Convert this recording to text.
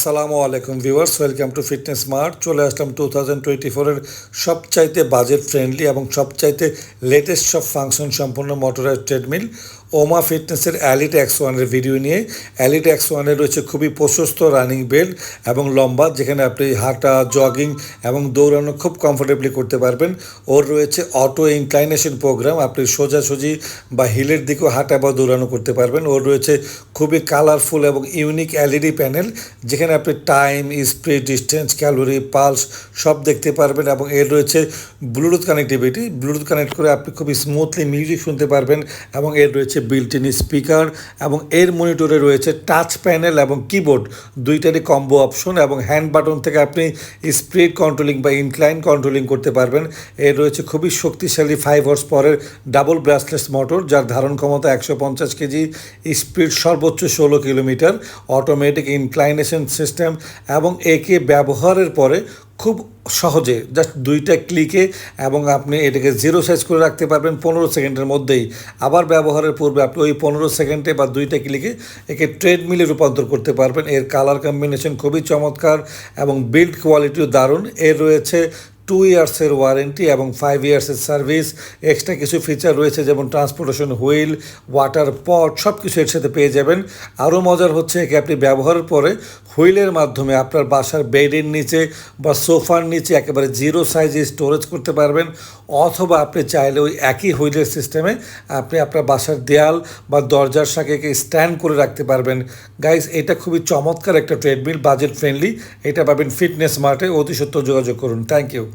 আসসালামু আলাইকুম viewers, welcome to fitness mart. চলে আসলাম 2024-এর সবচাইতে বাজেট ফ্রেন্ডলি এবং সবচাইতে লেটেস্ট সব ফাংশন সম্পন্ন মোটরাইজড ট্রেডমিল ওমা ফিটনেসের অ্যালিট X1-এর ভিডিও নিয়ে। অ্যালিট X1-এর রয়েছে খুবই প্রশস্ত রানিং বেল্ট এবং লম্বা, যেখানে আপনি হাঁটা, জগিং এবং দৌড়ানো খুব কমফোর্টেবলি করতে পারবেন। ওর রয়েছে অটো ইনক্লাইনেশন প্রোগ্রাম, আপনি সোজাসুজি বা হিলের দিকেও হাঁটা বা দৌড়ানো করতে পারবেন। ওর রয়েছে খুবই কালারফুল এবং ইউনিক এলইডি প্যানেল, যেখানে আপনি time, speed, distance, calorie, pulse সব দেখতে পারবেন। এবং এর রয়েছে ব্লুটুথ কানেক্টিভিটি, ব্লুটুথ কানেক্ট করে আপনি খুবই স্মুথলি মিউজিক শুনতে পারবেন। এবং এর রয়েছে বিল্ট ইন স্পিকার, এবং এর মনিটরে রয়েছে টাচ প্যানেল এবং কিবোর্ড দুইটারই কম্বো অপশন, এবং হ্যান্ড বাটন থেকে আপনি স্পিড কন্ট্রোলিং বা ইনক্লাইন কন্ট্রোলিং করতে পারবেন। এর রয়েছে খুবই শক্তিশালী 5 হর্স পাওয়ারের ডাবল ব্রাশলেস মোটর, যার ধারণ ক্ষমতা 150 কেজি, স্পিড সর্বোচ্চ 16 কিলোমিটার, অটোমেটিক ইনক্লাইনেশন সিস্টেম। এবং একে ব্যবহারের পরে খুব সহজে জাস্ট দুইটা ক্লিকে এবং আপনি এটাকে জিরো সাইজ করে রাখতে পারবেন 15 সেকেন্ডের মধ্যেই। আবার ব্যবহারের পূর্বে আপনি ওই 15 সেকেন্ডে বা দুইটা ক্লিকে একে ট্রেডমিলে রূপান্তর করতে পারবেন। এর কালার কম্বিনেশন খুবই চমৎকার এবং বিল্ড কোয়ালিটিও দারুণ। এর রয়েছে 2 ইয়ার্সের ওয়ারেন্টি এবং 5 ইয়ার্সের সার্ভিস। এক্সট্রা কিছু ফিচার রয়েছে, যেমন ট্রান্সপোর্টেশন হুইল, ওয়াটার পট, সব কিছু এর সাথে পেয়ে যাবেন। আরও মজার হচ্ছে একে আপনি ব্যবহারের পরে হুইলের মাধ্যমে আপনার বাসার বেডের নিচে বা সোফার নিচে একেবারে জিরো সাইজে স্টোরেজ করতে পারবেন। অথবা আপনি চাইলে ওই একই হুইলের সিস্টেমে আপনি আপনার বাসার দেয়াল বা দরজার সাথে একে স্ট্যান্ড করে রাখতে পারবেন। গাইস, এটা খুবই চমৎকার একটা ট্রেডমিল, বাজেট ফ্রেন্ডলি। এটা পাবেন ফিটনেস মার্টে। অতি সত্ত্বর যোগাযোগ করুন। Thank you.